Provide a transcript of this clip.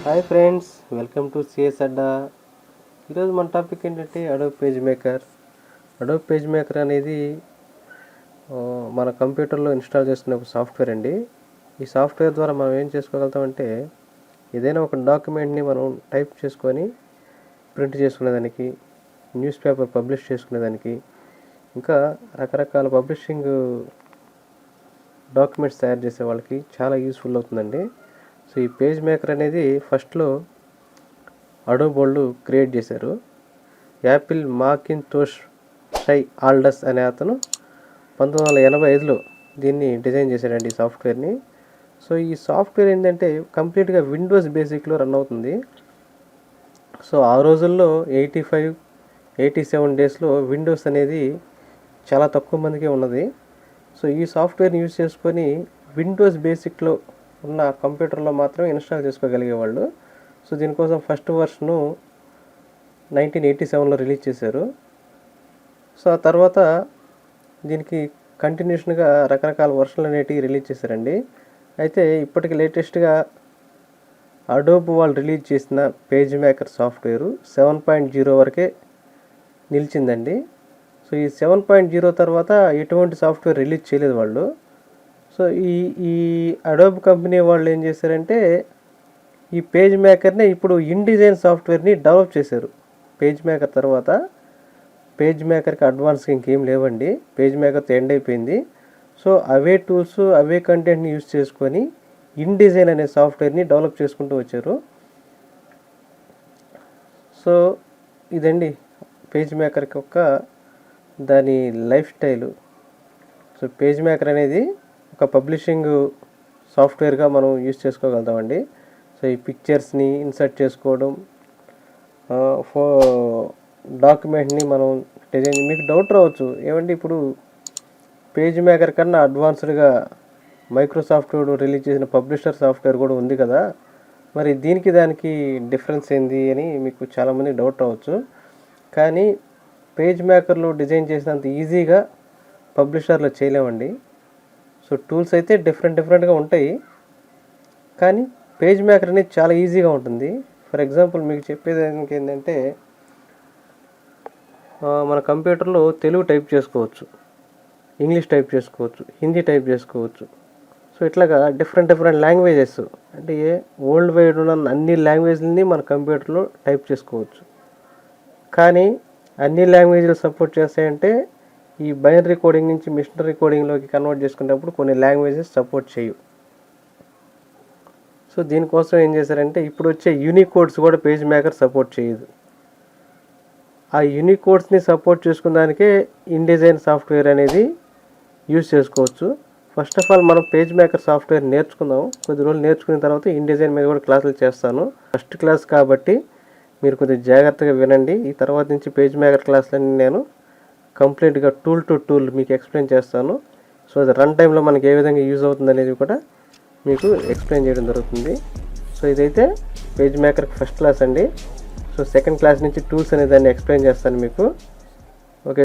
Hi friends, welcome to CS Adda. ఈరోజు మన topic ఏంటంటే Adobe PageMaker. Adobe PageMaker అనేది మన కంప్యూటర్లో ఇన్స్టాల్ చేసుకునే ఒక సాఫ్ట్వేర్ అండి. ఈ సాఫ్ట్వేర్ ద్వారా మనం ఏం చేసుకోగలుగుతామంటే ఏదైనా ఒక డాక్యుమెంట్ని మనం టైప్ చేసుకొని ప్రింట్ చేసుకునేదానికి, న్యూస్ పేపర్ పబ్లిష్ చేసుకునేదానికి, ఇంకా రకరకాల పబ్లిషింగ్ డాక్యుమెంట్స్ తయారు చేసే వాళ్ళకి చాలా యూస్ఫుల్ అవుతుందండి. సో ఈ పేజ్ మేకర్ అనేది ఫస్ట్లో అడోబ్ వాళ్ళు క్రియేట్ చేశారు. యాపిల్ మాకింతోష్ షై ఆల్డస్ అనే అతను 1985లో దీన్ని డిజైన్ చేశాడండి ఈ సాఫ్ట్వేర్ని. సో ఈ సాఫ్ట్వేర్ ఏంటంటే కంప్లీట్గా విండోస్ బేసిక్లో రన్ అవుతుంది. సో ఆ రోజుల్లో 87 డేస్లో విండోస్ అనేది చాలా తక్కువ మందికే ఉన్నది. సో ఈ సాఫ్ట్వేర్ని యూజ్ చేసుకొని విండోస్ బేసిక్లో ఉన్న కంప్యూటర్లో మాత్రమే ఇన్స్టాల్ చేసుకోగలిగేవాళ్ళు. సో దీనికోసం ఫస్ట్ వర్షను 1987లో రిలీజ్ చేశారు. సో ఆ తర్వాత దీనికి కంటిన్యూషన్గా రకరకాల వర్షన్లు అనేటివి రిలీజ్ చేశారండి. అయితే ఇప్పటికి లేటెస్ట్గా అడోబ్ వాళ్ళు రిలీజ్ చేసిన పేజ్ మేకర్ సాఫ్ట్వేరు 7.0 వరకే నిలిచిందండి. సో ఈ 7.0 తర్వాత ఎటువంటి సాఫ్ట్వేర్ రిలీజ్ చేయలేదు వాళ్ళు. సో ఈ అడోబ్ కంపెనీ వాళ్ళు ఏం చేశారంటే ఈ పేజ్ మేకర్ని ఇప్పుడు ఇన్డిజైన్ సాఫ్ట్వేర్ని డెవలప్ చేశారు. పేజ్ మేకర్ తర్వాత పేజ్ మేకర్కి అడ్వాన్స్గా ఇంకేం లేవండి. పేజ్ మేకర్తో ఎండ్ అయిపోయింది. సో అవే టూల్స్, అవే కంటెంట్ని యూజ్ చేసుకొని ఇన్డిజైన్ అనే సాఫ్ట్వేర్ని డెవలప్ చేసుకుంటూ వచ్చారు. సో ఇదండి పేజ్ మేకర్కి దాని life style. So page maker అనేది ఒక పబ్లిషింగ్ సాఫ్ట్వేర్గా మనం యూజ్ చేసుకోగలుగుతామండి. సో ఈ పిక్చర్స్ని ఇన్సర్ట్ చేసుకోవడం, డాక్యుమెంట్ని మనం డిజైన్. మీకు డౌట్ రావచ్చు, ఏమంటే ఇప్పుడు పేజ్ మేకర్ కన్నా అడ్వాన్స్డ్గా మైక్రోసాఫ్ట్ రిలీజ్ చేసిన పబ్లిషర్ సాఫ్ట్వేర్ కూడా ఉంది కదా, మరి దీనికి దానికి డిఫరెన్స్ ఏంది అని మీకు చాలామంది డౌట్ రావచ్చు. కానీ పేజ్ మేకర్లో డిజైన్ చేసినంత ఈజీగా పబ్లిషర్లో చేయలేమండి. సో టూల్స్ అయితే డిఫరెంట్గా ఉంటాయి, కానీ పేజ్ మేకర్ అనేది చాలా ఈజీగా ఉంటుంది. ఫర్ ఎగ్జాంపుల్ మీకు చెప్పేది ఏంటంటే మన కంప్యూటర్లో తెలుగు టైప్ చేసుకోవచ్చు, ఇంగ్లీష్ టైప్ చేసుకోవచ్చు, హిందీ టైప్ చేసుకోవచ్చు. సో ఇట్లాగా డిఫరెంట్ లాంగ్వేజెస్, అంటే వరల్డ్ వైడ్ ఉన్న అన్ని లాంగ్వేజ్ని మన కంప్యూటర్లో టైప్ చేసుకోవచ్చు. కానీ అన్ని లాంగ్వేజ్లు సపోర్ట్ చేస్తాయంటే ఈ బైనరీ కోడింగ్ నుంచి మిషనరీ కోడింగ్లోకి కన్వర్ట్ చేసుకునేటప్పుడు కొన్ని లాంగ్వేజెస్ సపోర్ట్ చేయవు. సో దీనికోసం ఏం చేశారంటే ఇప్పుడు వచ్చే యూనికోడ్స్ కూడా పేజ్ మేకర్ సపోర్ట్ చేయదు. ఆ యూనికోడ్స్ని సపోర్ట్ చేసుకునేదానికే ఇన్డిజైన్ సాఫ్ట్వేర్ అనేది యూజ్ చేసుకోవచ్చు. ఫస్ట్ ఆఫ్ ఆల్ మనం పేజ్ మేకర్ సాఫ్ట్వేర్ నేర్చుకుందాం. కొద్ది రోజులు నేర్చుకున్న తర్వాత ఇన్డిజైన్ మీద కూడా క్లాసులు చేస్తాను. ఫస్ట్ క్లాస్ కాబట్టి మీరు కొద్దిగా జాగ్రత్తగా వినండి. ఈ తర్వాత నుంచి పేజ్ మేకర్ క్లాసులన్నీ నేను కంప్లీట్గా టూల్ టు టూల్ మీకు ఎక్స్ప్లెయిన్ చేస్తాను. సో అది రన్ టైంలో మనకి ఏ విధంగా యూజ్ అవుతుంది అనేది కూడా మీకు ఎక్స్ప్లెయిన్ చేయడం జరుగుతుంది. సో ఇదైతే పేజ్ మేకర్కి ఫస్ట్ క్లాస్ అండి. సో సెకండ్ క్లాస్ నుంచి టూల్స్ అనే దాన్ని ఎక్స్ప్లెయిన్ చేస్తాను మీకు.